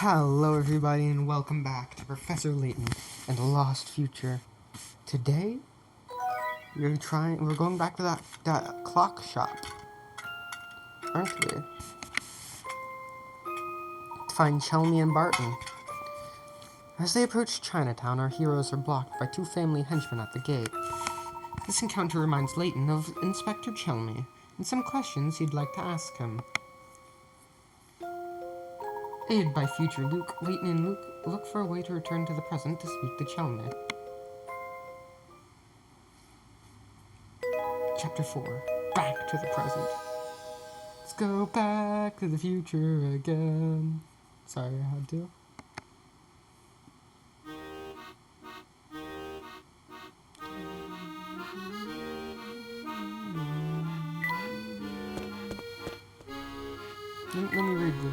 Hello everybody and welcome back to Professor Layton and the Lost Future. Today we're going back to that clock shop, aren't we? To find Chelmy and Barton. As they approach Chinatown, our heroes are blocked by two family henchmen at the gate. This encounter reminds Layton of Inspector Chelmy and some questions he'd like to ask him. Aided by future Luke, Layton and Luke look for a way to return to the present to speak to Chelmy. Chapter 4. Back to the present. Let's go back to the future again. Sorry, I had to. Let me read the...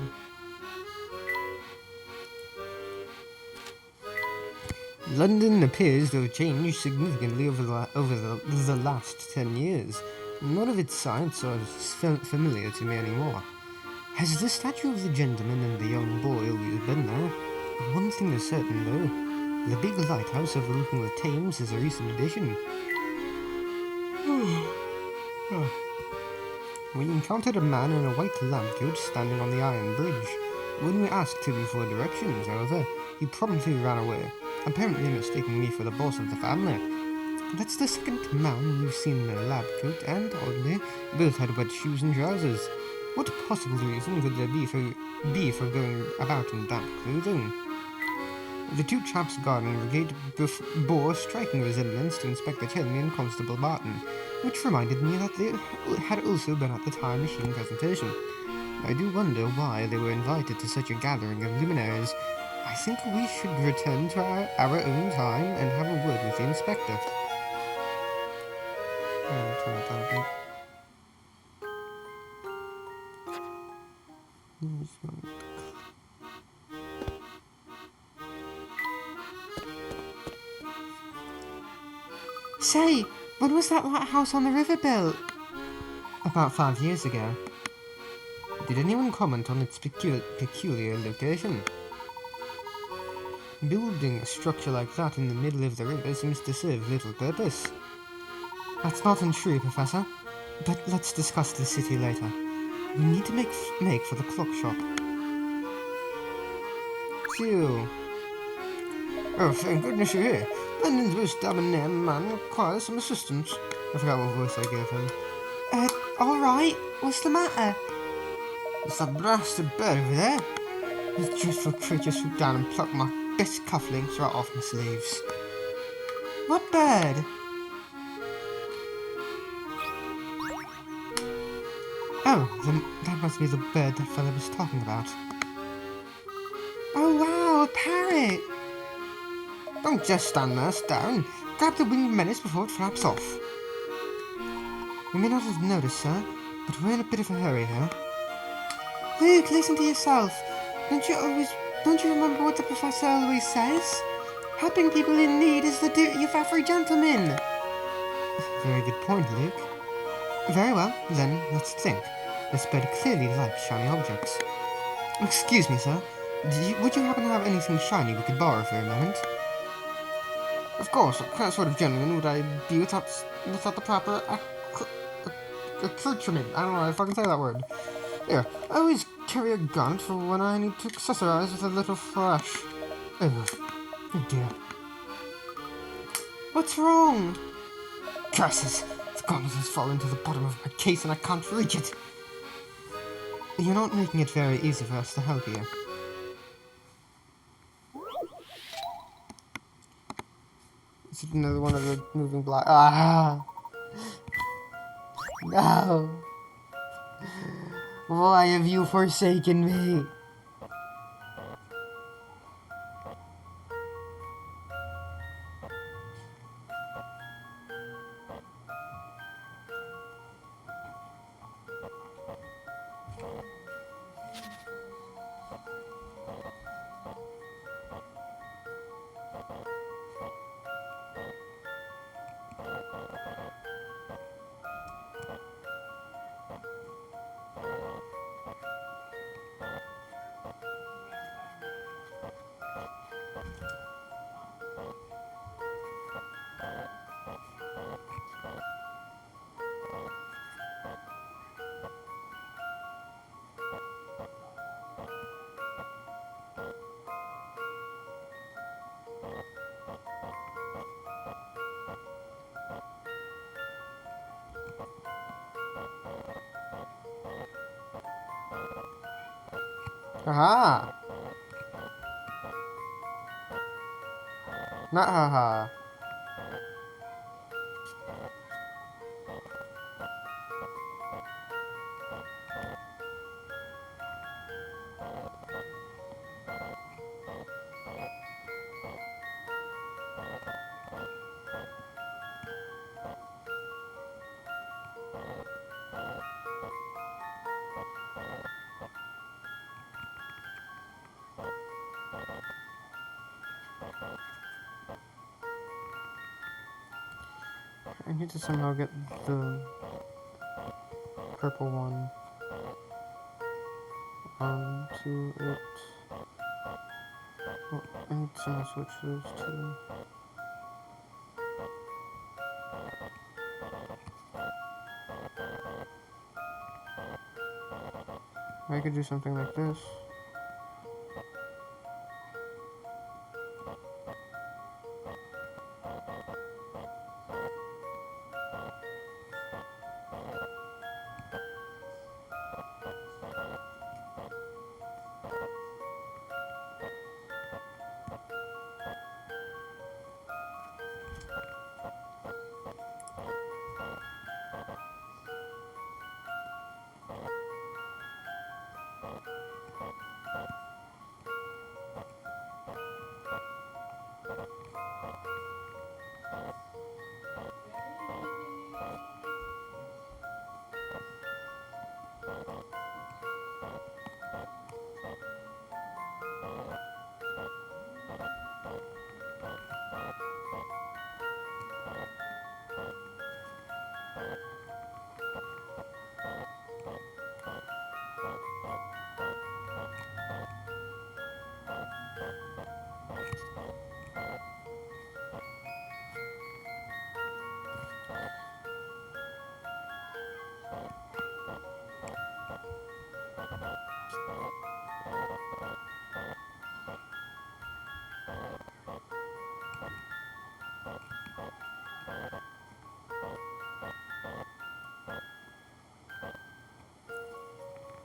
London appears to have changed significantly over the last 10 years. None of its sights are familiar to me anymore. Has the statue of the gentleman and the young boy always been there? One thing is certain, though. The big lighthouse overlooking the Thames is a recent addition. We encountered a man in a white lampcoat standing on the iron bridge. When we asked him for directions, however, he promptly ran away, apparently mistaking me for the boss of the family. That's the second man we've seen in a lab coat, and, oddly, both had wet shoes and trousers. What possible reason could there be for going about in damp clothing? The two chaps guarding the gate bore striking resemblance to Inspector Chelmy and Constable Barton, which reminded me that they had also been at the time machine presentation. I do wonder why they were invited to such a gathering of luminaries. I think we should return to our own time and have a word with the inspector. Say, when was that lighthouse on the river built? About 5 years ago. Did anyone comment on its peculiar location? Building a structure like that in the middle of the river seems to serve little purpose. That's not untrue, Professor. But let's discuss the city later. We need to make for the clock shop. Phew. Oh, thank goodness you're here. London's most debonair man requires some assistance. I forgot what voice I gave him. Alright. What's the matter? It's that blasted bird over there. This dreadful creature swooped down and plucked my best cufflinks right off my sleeves. What bird? Oh, that must be the bird that fellow was talking about. Oh wow, a parrot! Don't just stand there staring. Grab the winged menace before it flaps off. You may not have noticed, sir, but we're in a bit of a hurry here. Luke, listen to yourself. Don't you remember what the professor always says? Helping people in need is the duty of every gentleman. Very good point, Luke. Very well, then let's think. This bird clearly likes shiny objects. Excuse me, sir. Would you happen to have anything shiny we could borrow for a moment? Of course, what sort of gentleman would I be without the proper accoutrement? I don't know if I can say that word. Here, I always carry a gun for when I need to accessorize with a little flesh. Oh dear. What's wrong? Curses! The gauntlet has fallen to the bottom of my case and I can't reach it. You're not making it very easy for us to help you. Is it another one of the moving blocks? Ah! No! Why have you forsaken me? Aha! Not haha. I need to somehow get the purple one onto it. Well, I need to somehow switch those two. I could do something like this.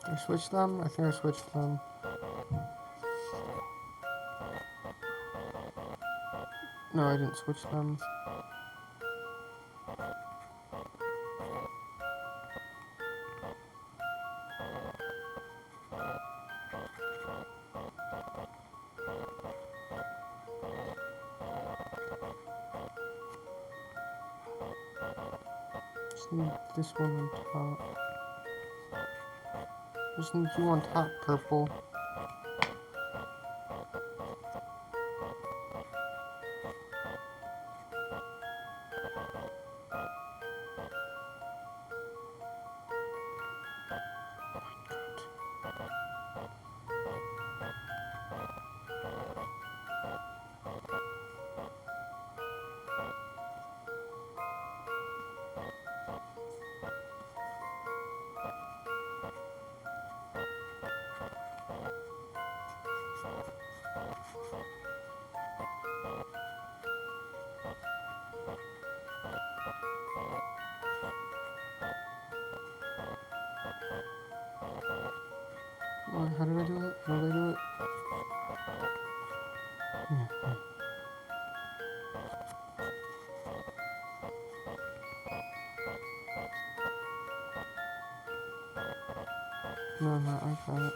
Did I switch them? I think I switched them. No, I didn't switch them. Just need this one on top. Just need you on top, purple. How did I do it? How did I do it? Yeah. No, I got it.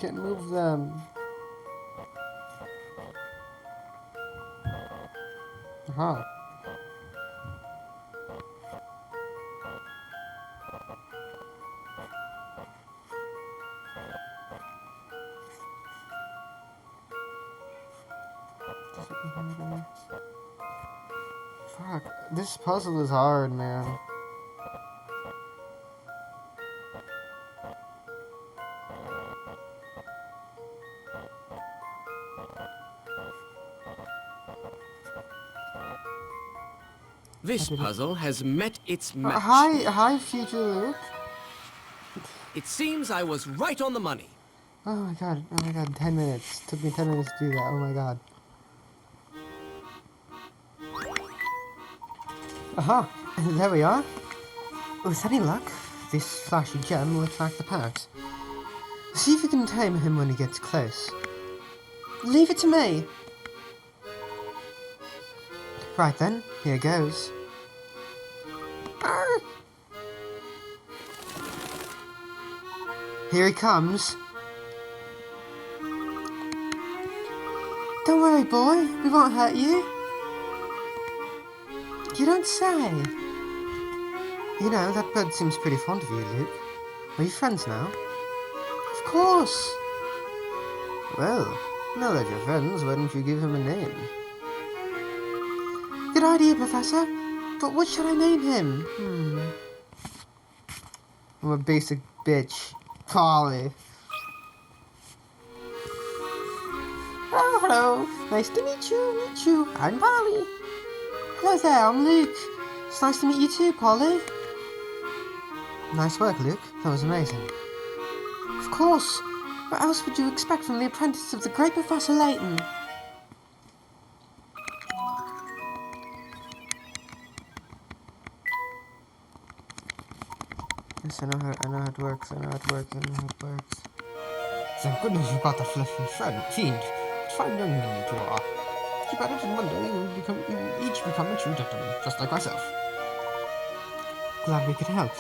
Can't move them. Aha. This puzzle is hard, man. This puzzle has met its match. Hi, future Luke. It seems I was right on the money. Oh my god, 10 minutes. Took me 10 minutes to do that, oh my god. Aha, there we are. With any luck, this flashy gem will attract the parrot. See if you can tame him when he gets close. Leave it to me. Right then, here goes. Arr! Here he comes. Don't worry, boy. We won't hurt you. You don't say. You know, that bird seems pretty fond of you, Luke. Are you friends now? Of course. Well, now that you're friends, why don't you give him a name? Good idea, Professor. But what should I name him? I'm a basic bitch. Polly. Oh, hello. Nice to meet you. I'm Polly. Hello there, I'm Luke. It's nice to meet you too, Polly. Nice work, Luke. That was amazing. Of course. What else would you expect from the apprentice of the great Professor Layton? Yes, I know how it works. Thank goodness you got that fleshy fiend. What fine young men you two are. Keep at it, and one day you will each become a true gentleman, just like myself. Glad we could help.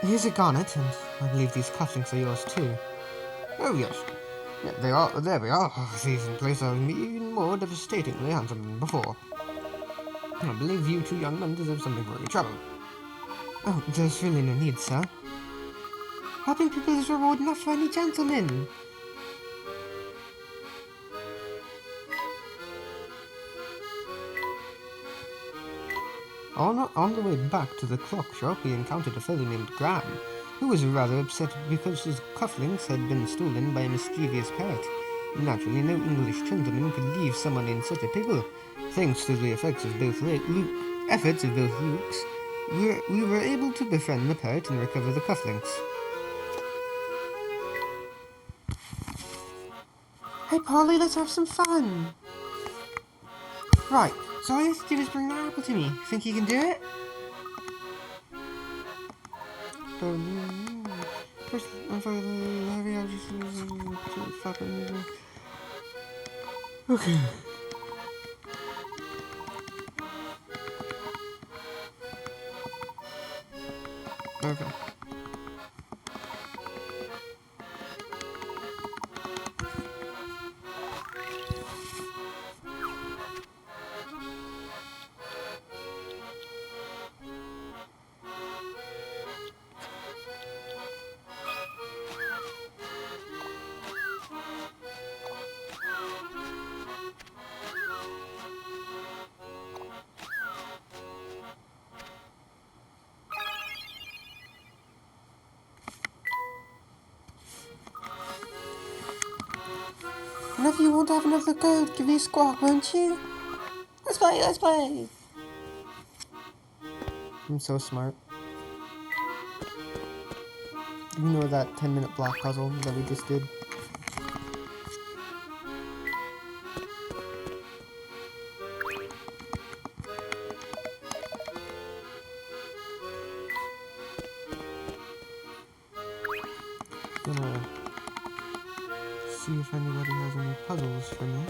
Here's a garnet, and I believe these cufflinks are yours too. Oh yes. Yeah, they are. There we are. These in place are even more devastatingly handsome than before. I believe you two young men deserve something for your trouble. Oh, there's really no need, sir. Helping people is reward enough for any gentleman. On the way back to the clock shop, we encountered a fellow named Graham, who was rather upset because his cufflinks had been stolen by a mischievous parrot. Naturally, no English gentleman could leave someone in such a pickle. Thanks to the efforts of both Lukes, we were able to befriend the parrot and recover the cufflinks. Hey, Polly, let's have some fun. Right, so all you have to do is bring the apple to me. Think you can do it? First, I'm sorry, I just okay. Okay. Whenever you want to have another go, give me a squawk, won't you? Let's play! I'm so smart. You know that 10-minute block puzzle that we just did? Gonna see if anybody has any puzzles for me.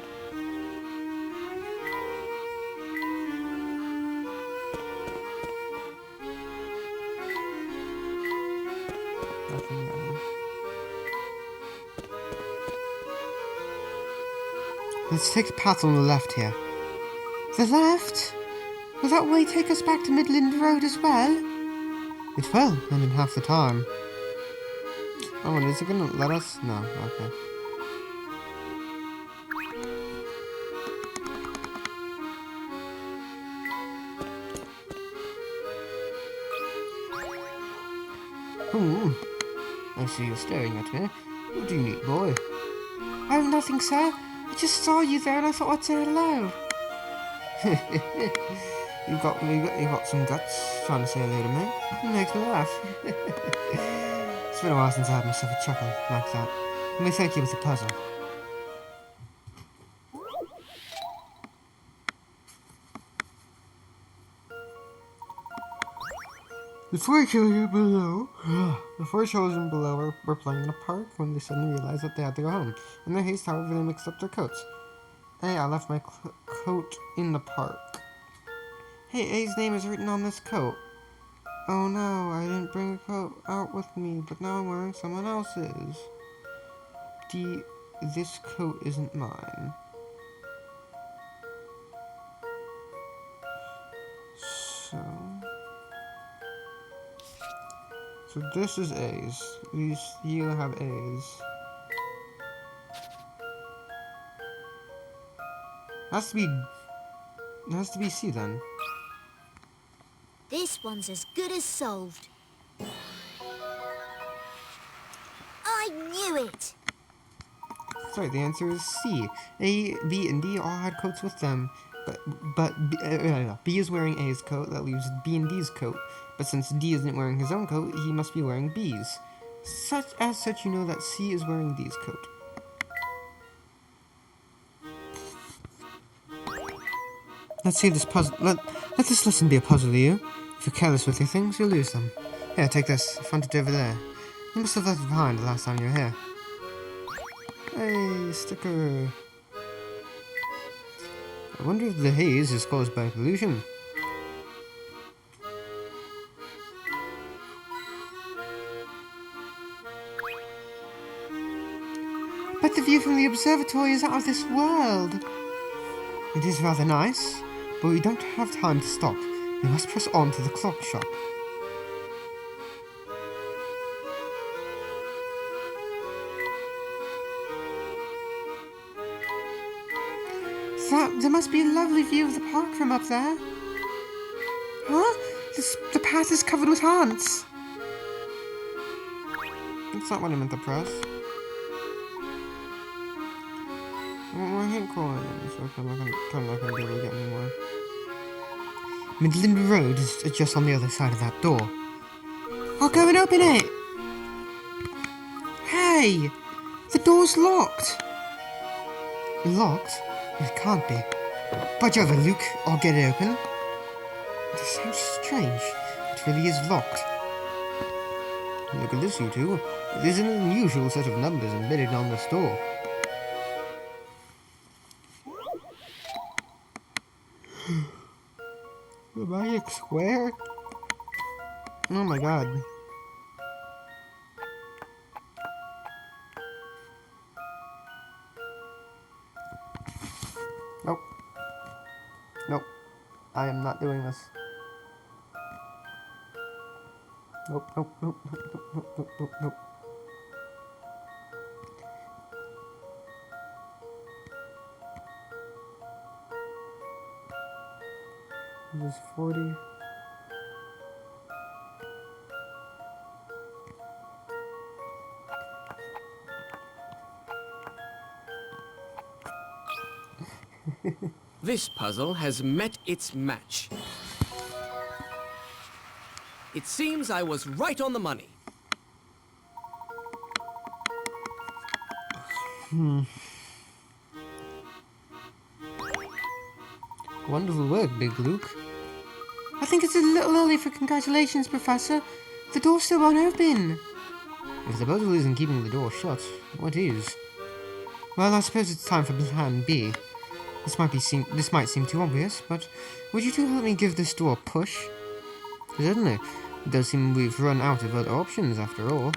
Nothing there. Let's take a path on the left here. The left? Will that way take us back to Midland Road as well? It will, and in half the time. Oh, and is it gonna let us? No, okay. I see you're staring at me. What do you need, boy? Oh, nothing, sir. I just saw you there and I thought I'd say hello. you got some guts trying to say hello to me. It makes me laugh. It's been a while since I had myself a chuckle like that. Let me thank you with a puzzle. The four children below, were playing in a park when they suddenly realized that they had to go home. In their haste, however, they mixed up their coats. Hey, I left my coat in the park. Hey, A's name is written on this coat. Oh no, I didn't bring a coat out with me, but now I'm wearing someone else's. This coat isn't mine. So this is A's. You have A's. It has to be C then. This one's as good as solved. I knew it! Sorry, the answer is C. A, B, and D all had coats with them, but B is wearing A's coat. That leaves B and D's coat. But since D isn't wearing his own coat, he must be wearing B's. As such, you know that C is wearing D's coat. Let's see this puzzle. Let this lesson be a puzzle to you. If you're careless with your things, you'll lose them. Here, take this. I found it over there. You must have left it behind the last time you were here. Hey, sticker. I wonder if the haze is caused by pollution. But the view from the observatory is out of this world. It is rather nice, but we don't have time to stop. We must press on to the clock shop. There must be a lovely view of the park from up there. Huh? The path is covered with ants. That's not what I meant to press. I want more hint coins, so I'm not gonna be able to get any more. Midland Road is just on the other side of that door. I'll go and open it! Hey! The door's locked! Locked? It can't be. Budge over, Luke. I'll get it open. This sounds strange. It really is locked. Look at this, you two. There's an unusual set of numbers embedded on this door. The magic square? Oh my god. Nope. Nope. I am not doing this. Nope, nope, nope, nope, nope, nope, nope, nope. This is 40. This puzzle has met its match. It seems I was right on the money. Wonderful work, Big Luke. I think it's a little early for congratulations, Professor. The door still won't open. If the puzzle isn't keeping the door shut, what is? Well, I suppose it's time for plan B. This might seem too obvious, but would you two help me give this door a push? Certainly. It does seem we've run out of other options after all.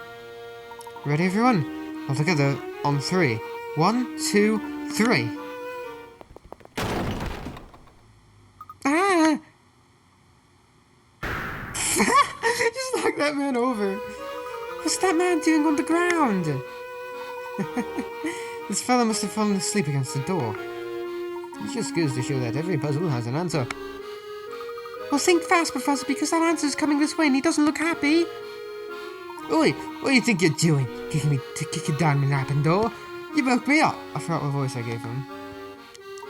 Ready, everyone? All together on 3. 1, 2, 3. Ah! Just knock that man over. What's that man doing on the ground? This fellow must have fallen asleep against the door. It just goes to show that every puzzle has an answer. Well, think fast, Professor, because that answer's coming this way and he doesn't look happy. Oi, what do you think you're doing? Kicking down my napping door? You woke me up. I forgot what voice I gave him.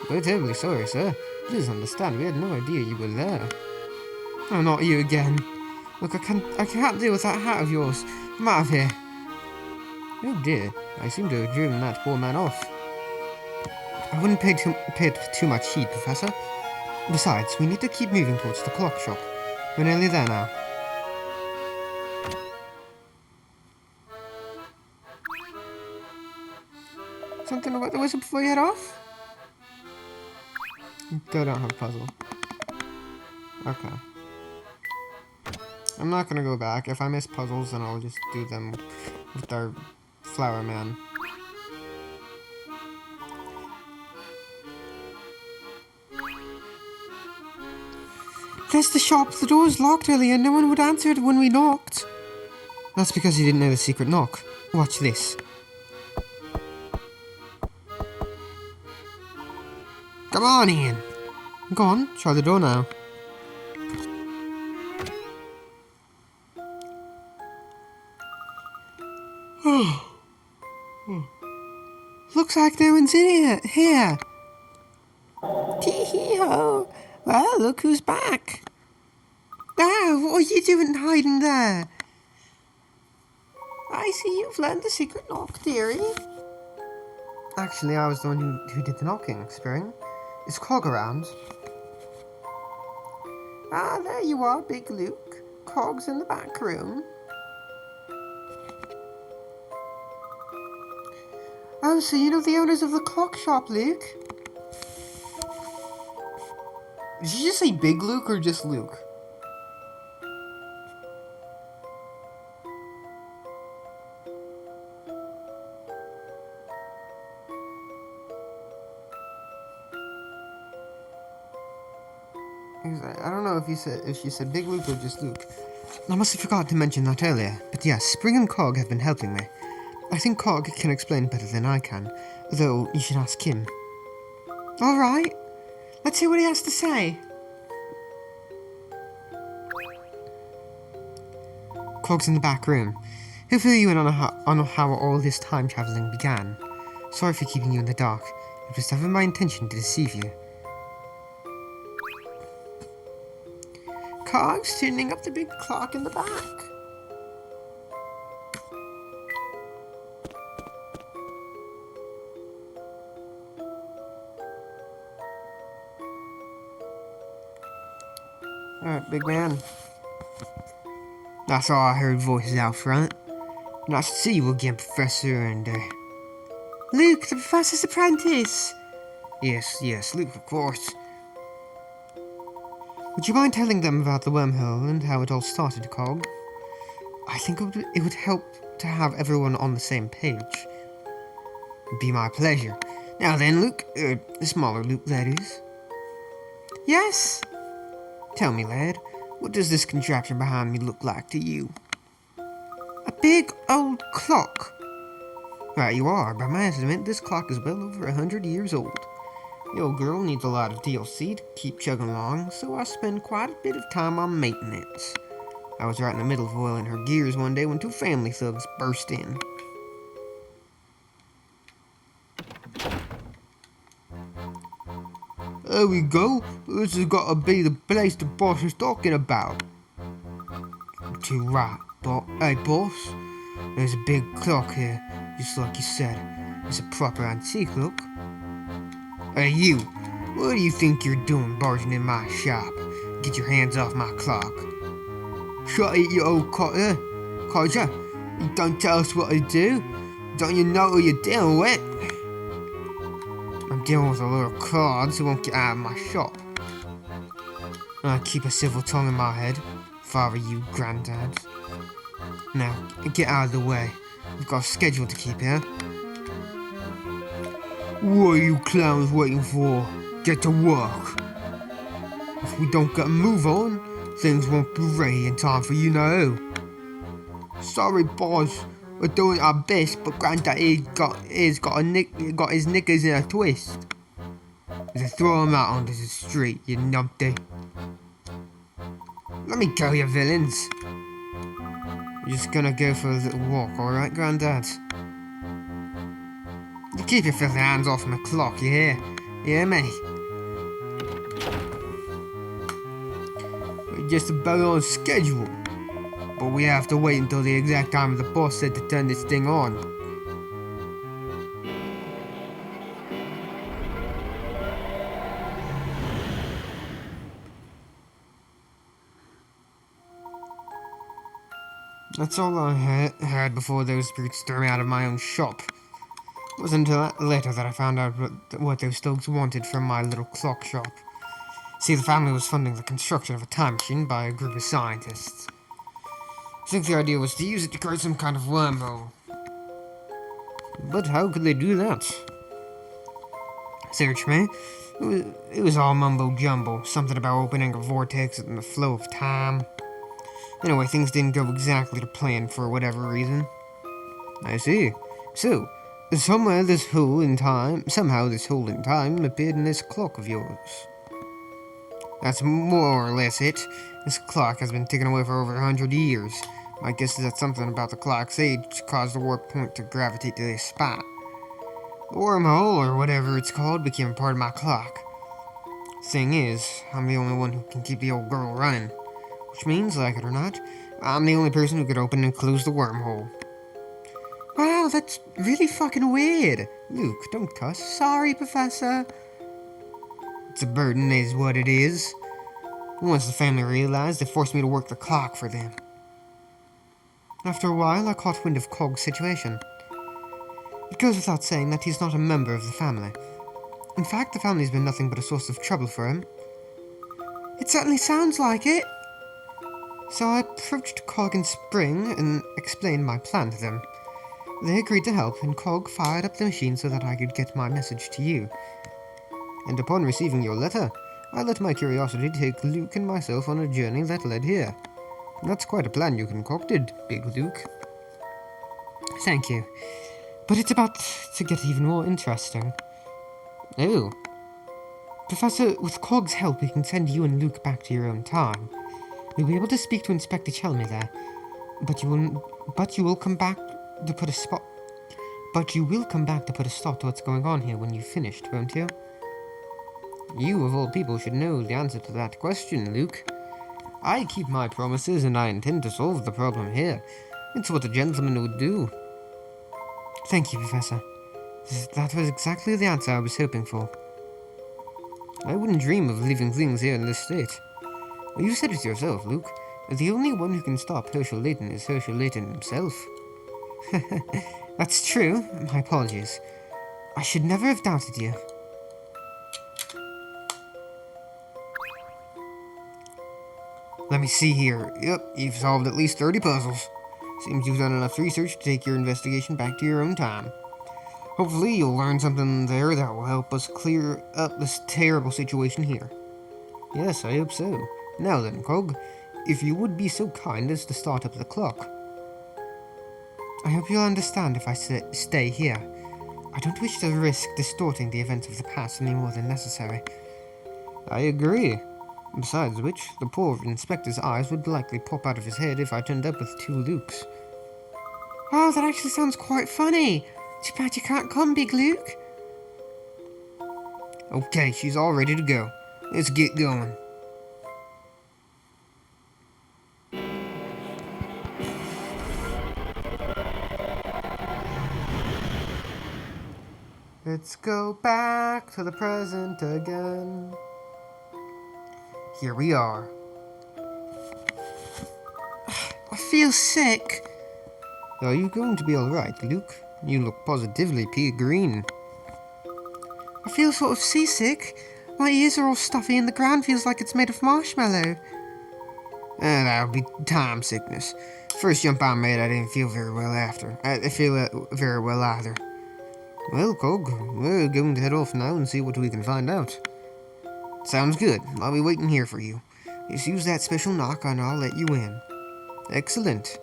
We're terribly sorry, sir. Please understand, we had no idea you were there. Oh, not you again. Look, I can't deal with that hat of yours. I'm out of here. Oh dear, I seem to have driven that poor man off. I wouldn't pay too much heed, Professor. Besides, we need to keep moving towards the clock shop. We're nearly there now. Something about the whistle before you head off? Still don't have a puzzle. Okay. I'm not gonna go back. If I miss puzzles, then I'll just do them with our flower man. There's the shop. The door was locked earlier. No one would answer it when we knocked. That's because you didn't know the secret knock. Watch this. Come on, Ian. Go on, try the door now. Looks like no one's in here. Tee-hee-ho. Well, look who's back. Ah, what are you doing hiding there? I see you've learned the secret knock, dearie. Actually, I was the one who did the knocking, Spring. Is Cog around? Ah, there you are, Big Luke. Cog's in the back room. Oh, so you know the owners of the clock shop, Luke? Did you just say Big Luke or just Luke? I don't know if she said Big Luke or just Luke. I must have forgot to mention that earlier, but yes, Spring and Cog have been helping me. I think Cog can explain better than I can, though you should ask him. Alright, let's hear what he has to say. Cog's in the back room. He'll fill you in on how all this time travelling began. Sorry for keeping you in the dark. It was never my intention to deceive you. Cog's tuning up the big clock in the back. Alright, big man. That's all I heard voices out front. Nice to see you again, Professor, and, Luke, the Professor's apprentice! Yes, Luke, of course. Would you mind telling them about the wormhole and how it all started, Cog? I think it would help to have everyone on the same page. It'd be my pleasure. Now then, Luke, the smaller Luke, that is. Yes? Tell me, lad, what does this contraption behind me look like to you? A big old clock. Right you are. By my estimate, this clock is well over 100 years old. The old girl needs a lot of DLC to keep chugging along, so I spend quite a bit of time on maintenance. I was right in the middle of oiling her gears one day when two family thugs burst in. There we go. This has got to be the place the boss is talking about. Too right, hey boss. There's a big clock here, just like you said. It's a proper antique look. Hey you, what do you think you're doing barging in my shop? Get your hands off my clock. Shut it, you old codger. You don't tell us what to do. Don't you know who you're dealing with? I'm dealing with a little cards who won't get out of my shop. I keep a civil tongue in my head, if I were you, Grandad. Now, get out of the way. We've got a schedule to keep here. What are you clowns waiting for? Get to work. If we don't get a move on, things won't be ready in time for you know. Sorry, boss. We're doing our best, but Granddaddy got his knickers in a twist. Just throw him out onto the street, you numpty. Let me go, you villains. Just gonna go for a little walk, alright, Grandad? You keep your filthy hands off my clock, you hear? You hear me? We're just about on schedule. But we have to wait until the exact time the boss said to turn this thing on. That's all I heard before those brutes threw me out of my own shop. It wasn't until later that I found out what those thugs wanted from my little clock shop. See, the family was funding the construction of a time machine by a group of scientists. I think the idea was to use it to create some kind of wormhole. But how could they do that? Search me. It was all mumbo-jumbo. Something about opening a vortex in the flow of time. Anyway, things didn't go exactly to plan for whatever reason. I see. So, somehow this hole in time appeared in this clock of yours. That's more or less it. This clock has been ticking away for over 100 years. My guess is that something about the clock's age caused the warp point to gravitate to this spot. The wormhole, or whatever it's called, became part of my clock. Thing is, I'm the only one who can keep the old girl running. Which means, like it or not, I'm the only person who could open and close the wormhole. Wow, that's really fucking weird. Luke, don't cuss. Sorry, Professor. It's a burden, is what it is. Once the family realized, they forced me to work the clock for them. After a while, I caught wind of Cog's situation. It goes without saying that he's not a member of the family. In fact, the family's been nothing but a source of trouble for him. It certainly sounds like it. So I approached Cog in spring and explained my plan to them. They agreed to help, and Cog fired up the machine so that I could get my message to you. And upon receiving your letter, I let my curiosity take Luke and myself on a journey that led here. That's quite a plan you concocted, Big Luke. Thank you. But it's about to get even more interesting. Oh. Professor, with Cog's help, we can send you and Luke back to your own time. You'll be able to speak to Inspector Chelmy there, but you will come back to put a stop to what's going on here when you've finished, won't you? You, of all people, should know the answer to that question, Luke. I keep my promises, and I intend to solve the problem here. It's what a gentleman would do. Thank you, Professor. That was exactly the answer I was hoping for. I wouldn't dream of leaving things here in this state. Well, you said it yourself, Luke. The only one who can stop Herschel Layton is Herschel Layton himself. That's true. My apologies. I should never have doubted you. Let me see here. Yep, you've solved at least 30 puzzles. Seems you've done enough research to take your investigation back to your own time. Hopefully you'll learn something there that will help us clear up this terrible situation here. Yes, I hope so. Now then, Cog, if you would be so kind as to start up the clock. I hope you'll understand if I stay here. I don't wish to risk distorting the events of the past any more than necessary. I agree. Besides which, the poor inspector's eyes would likely pop out of his head if I turned up with 2 Lukes. Oh, that actually sounds quite funny. Too bad you can't come, Big Luke. Okay, she's all ready to go. Let's get going. Let's go back to the present again. Here we are. I feel sick. Are you going to be alright, Luke? You look positively pea green. I feel sort of seasick. My ears are all stuffy and the ground feels like it's made of marshmallow. That'll be time sickness. First jump I made, I didn't feel very well after. I feel very well either. Well, Cog, we're going to head off now and see what we can find out. Sounds good. I'll be waiting here for you. Just use that special knock and I'll let you in. Excellent.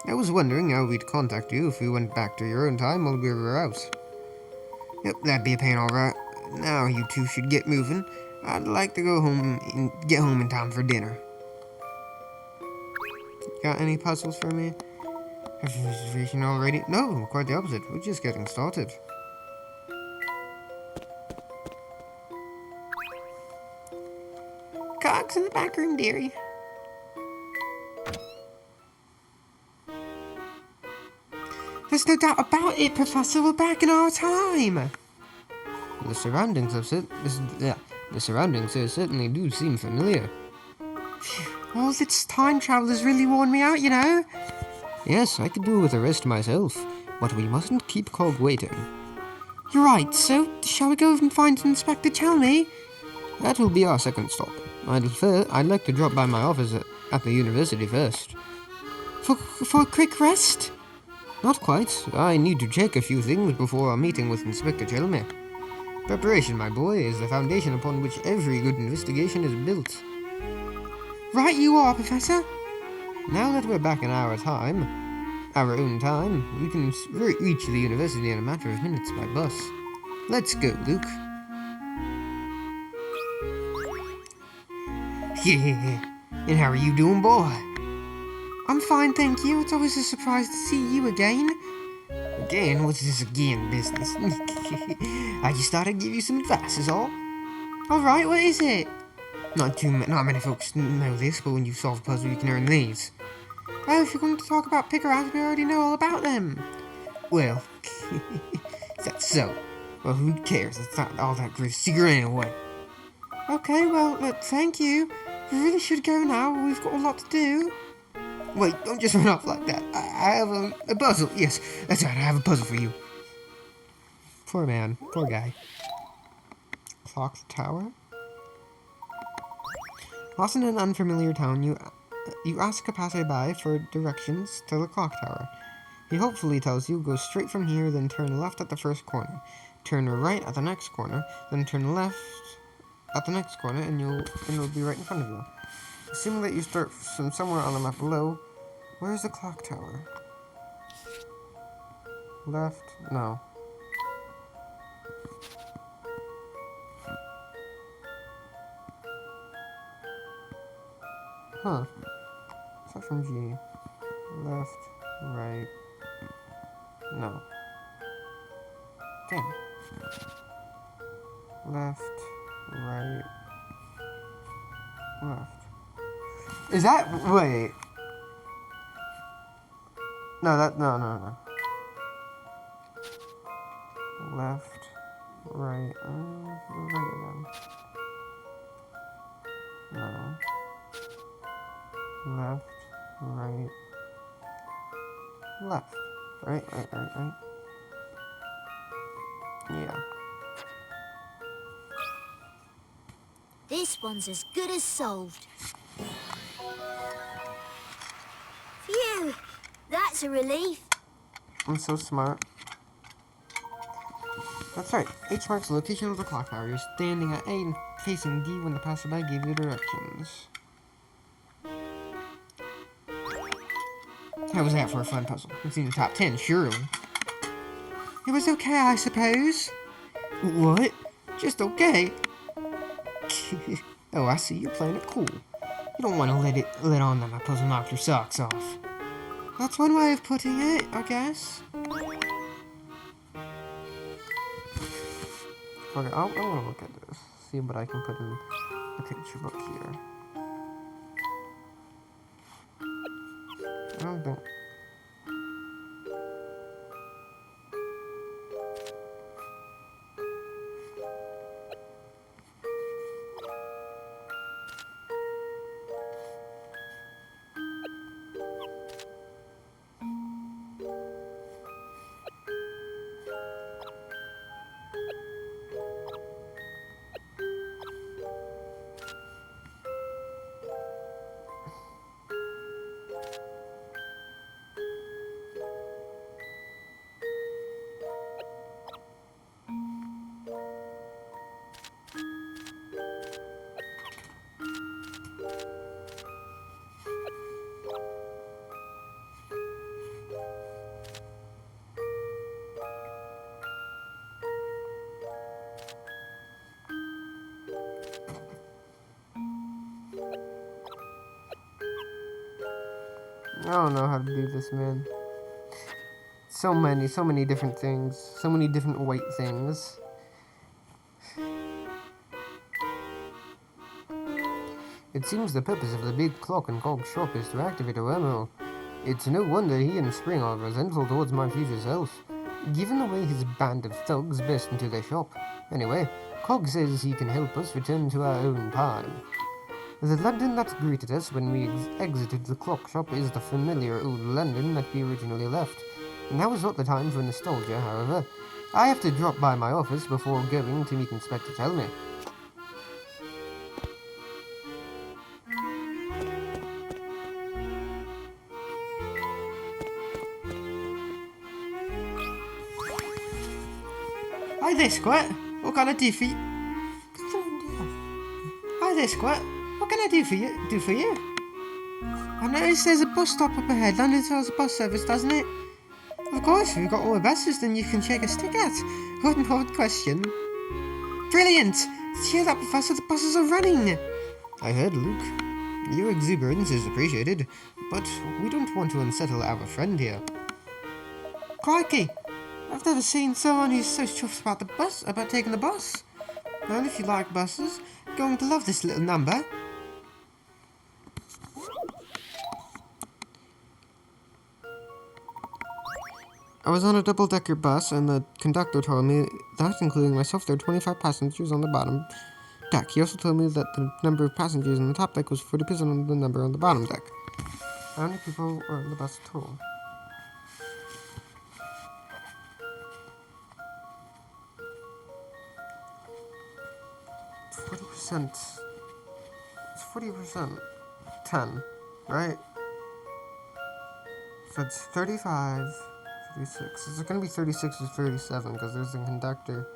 I was wondering how we'd contact you if we went back to your own time while we were out. Yep, that'd be a pain, alright. Now you two should get moving. I'd like to go home and get home in time for dinner. Got any puzzles for me? Reservation already? No, quite the opposite. We're just getting started. Cogs in the back room, dearie. There's no doubt about it, Professor. We're back in our time. The surroundings here certainly do seem familiar. Well, this time traveler's really worn me out, you know. Yes, I could do with a rest myself, but we mustn't keep Cog waiting. You're right, so shall we go and find Inspector Chalmey? That will be our second stop. I'd like to drop by my office at the university first. For a quick rest? Not quite. I need to check a few things before our meeting with Inspector Chalmey. Preparation, my boy, is the foundation upon which every good investigation is built. Right you are, Professor. Now that we're back in our own time, we can reach the university in a matter of minutes by bus. Let's go, Luke. Yeah, and how are you doing, boy? I'm fine, thank you. It's always a surprise to see you again. Again? What's this again business? I just thought I'd give you some advice, is all. Alright, what is it? Not many folks know this, but when you solve a puzzle, you can earn these. Oh, if you're going to talk about picker-outs, we already know all about them. Well, that's so. Well, who cares? It's not all that great secret anyway. Okay, well, thank you. We really should go now. We've got a lot to do. Wait, don't just run off like that. I have a puzzle. Yes, that's right. I have a puzzle for you. Poor man. Poor guy. Clock tower? Lost in an unfamiliar town, you ask a passerby for directions to the clock tower. He hopefully tells you, go straight from here, then turn left at the first corner. Turn right at the next corner, then turn left at the next corner, and it'll be right in front of you. Assuming that you start from somewhere on the map below, where's the clock tower? Left? No. Huh. Start from G. Left, right. No. Damn. Left, right, left. Is that, wait. No, no. Left, right, right again. No. Left, right, left. Right. Yeah. This one's as good as solved. Phew! That's a relief. I'm so smart. That's right. H marks the location of the clock tower. You're standing at A and facing D when the passerby gave you directions. How was that for a fun puzzle? It's in the top 10, surely. It was okay, I suppose. What? Just okay? Oh, I see. You're playing it cool. You don't want to let on that my puzzle knocked your socks off. That's one way of putting it, I guess. Okay, I want to look at this. See what I can put in the picture book here. I don't think... I don't know how to do this, man. So many different things. So many different white things. It seems the purpose of the big clock in Cog's shop is to activate a wormhole. It's no wonder he and Spring are resentful towards my future self, given the way his band of thugs burst into their shop. Anyway, Cog says he can help us return to our own time. The London that greeted us when we exited the clock shop is the familiar old London that we originally left. Now is not the time for nostalgia, however. I have to drop by my office before going to meet Inspector Tellme. Hi there, Squirt. What can I do for you? Hi there, Squirt. What can I do for you? I noticed there's a bus stop up ahead. London tells a bus service, doesn't it? Of course, we've got all the buses, then you can shake a stick at. What an odd question. Brilliant! Cheer up, Professor, the buses are running! I heard, Luke. Your exuberance is appreciated, but we don't want to unsettle our friend here. Crikey! I've never seen someone who's so chuffed about taking the bus. Well, if you like buses, you're going to love this little number. I was on a double-decker bus, and the conductor told me that, including myself, there were 25 passengers on the bottom deck. He also told me that the number of passengers on the top deck was 40% of the number on the bottom deck. How many people were on the bus total? It's 40%. 10, right? So it's 35, 36. Is it going to be 36 or 37? Because there's the conductor.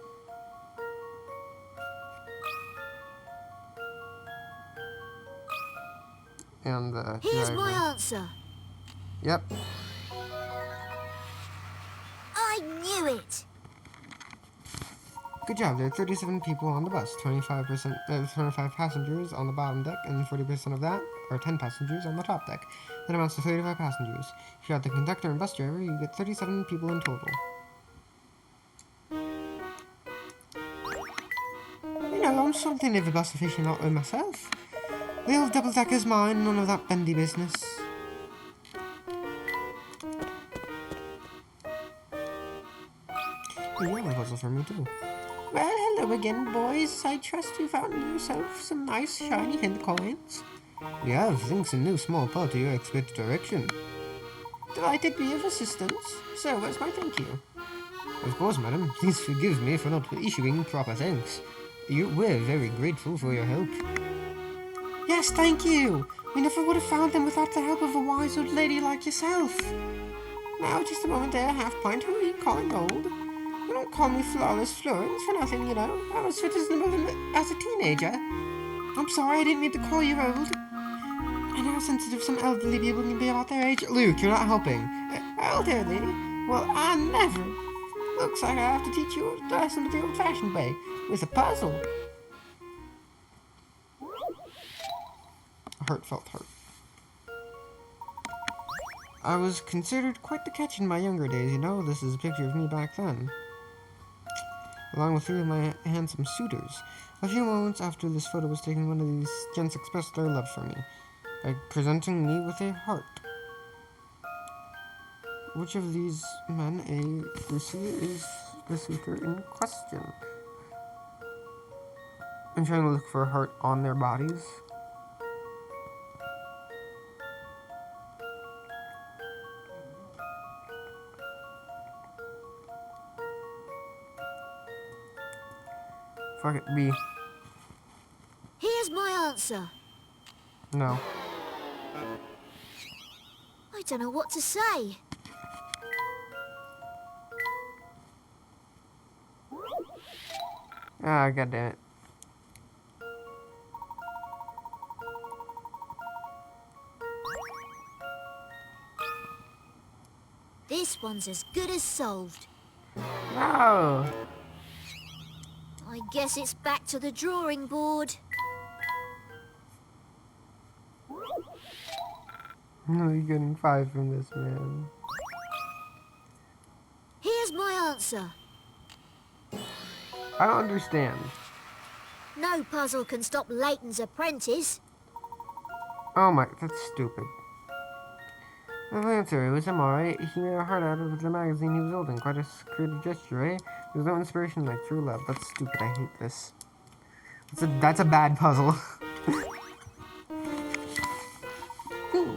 And the Here's driver. my answer. Yep. I knew it. Good job. There are 37 people on the bus. 25 passengers on the bottom deck, and 40% of that, or 10 passengers on the top deck. That amounts to 35 passengers. If you add the conductor and bus driver, you get 37 people in total. You know, I'm something of a bus aficionado myself. The old double-decker's mine, none of that bendy business. You have a puzzle for me, too. Well, hello again, boys. I trust you found yourself some nice, shiny hint coins. We have, thanks in no small part to your expert direction. Delighted to be of assistance. So, where's my thank you? Of course, madam. Please forgive me for not issuing proper thanks. We're very grateful for your help. Yes, thank you. We never would have found them without the help of a wise old lady like yourself. Now, just a moment there, half-pint. Who are you calling old? You don't call me Flawless Florence for nothing, you know. I was citizen of as a teenager. I'm sorry, I didn't mean to call you old. I know how sensitive some elderly people can be about their age. Luke, you're not helping. Elderly? Well, I never. Looks like I have to teach you a lesson the old-fashioned way, with a puzzle. A heartfelt heart. I was considered quite the catch in my younger days, you know. This is a picture of me back then, along with 3 of my handsome suitors. A few moments after this photo was taken, one of these gents expressed their love for me by presenting me with a heart. Which of these men, Lucy, is the suitor in question? I'm trying to look for a heart on their bodies. Fuck it, B. Here's my answer. No. I don't know what to say. Ah, goddammit. This one's as good as solved. No! I guess it's back to the drawing board. No, you're getting 5 from this, man. answer. I don't understand. No puzzle can stop Layton's apprentice. Oh my, that's stupid. The answer was him, alright. He made a heart out of the magazine he was holding. Quite a creative gesture, eh? There's no inspiration like true love. That's stupid. I hate this. That's a bad puzzle.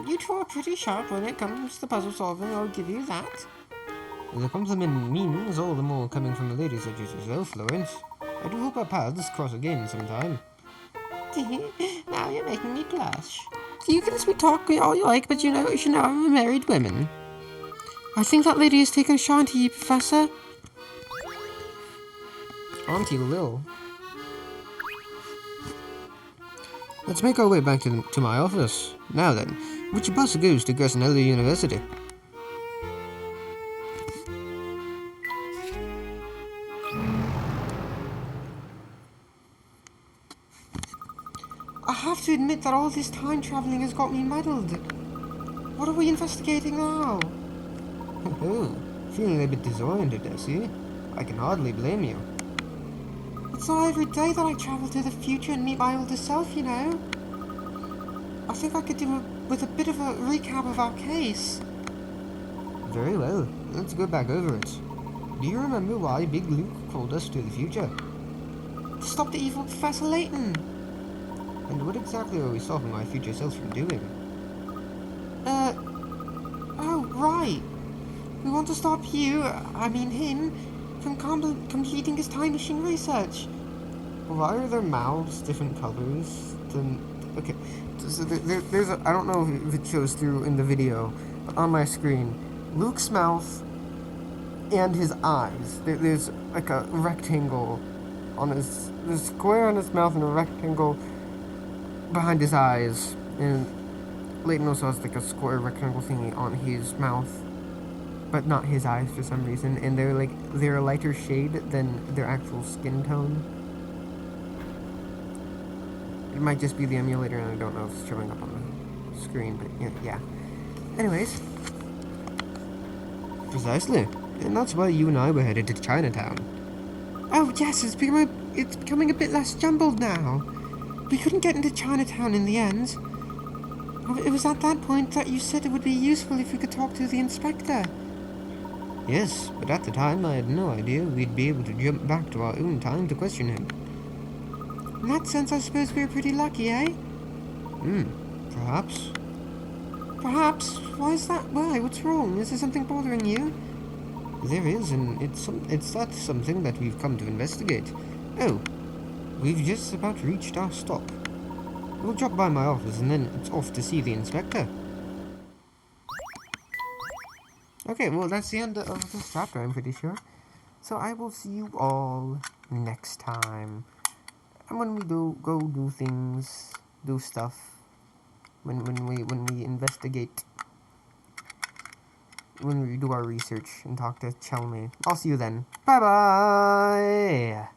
You two are pretty sharp when it comes to puzzle solving, I'll give you that. The compliment means all the more coming from a lady such as yourself, Florence. I do hope our paths cross again sometime. Now you're making me blush. You can sweet talk all you like, but you should know I'm a married woman. I think that lady has taken a shine to you, Professor. Auntie Lil. Let's make our way back to my office. Now then, which bus goes to Gerson University? I have to admit that all this time traveling has got me muddled. What are we investigating now? Oh, feeling a bit disoriented, I see. I can hardly blame you. It's not every day that I travel to the future and meet my older self, you know. I think I could do with a bit of a recap of our case. Very well, let's go back over it. Do you remember why Big Luke called us to the future? To stop the evil Professor Layton. And what exactly are we stopping my future self from doing? Oh, right. We want to stop you, I mean him, from completing his time machine research. Why are their mouths different colors than... Okay, so there's a... I don't know if it shows through in the video, but on my screen, Luke's mouth and his eyes. There's like a rectangle on his... There's a square on his mouth and a rectangle behind his eyes. And Layton also has like a square rectangle thingy on his mouth, but not his eyes for some reason, and they're a lighter shade than their actual skin tone. It might just be the emulator, and I don't know if it's showing up on the screen, but yeah. Anyways, precisely, and that's why you and I were headed to Chinatown. Oh yes, it's becoming a bit less jumbled now. We couldn't get into Chinatown in the end. It was at that point that you said it would be useful if we could talk to the inspector. Yes, but at the time I had no idea we'd be able to jump back to our own time to question him. In that sense, I suppose we were pretty lucky, eh? Perhaps. Perhaps? Why is that? Why? What's wrong? Is there something bothering you? There is, and it's that's something that we've come to investigate. Oh, we've just about reached our stop. We'll drop by my office and then it's off to see the inspector. Okay, well that's the end of this chapter, I'm pretty sure. So I will see you all next time. And when we go do things, do stuff, when we investigate, when we do our research and talk to Chelmy. I'll see you then. Bye bye.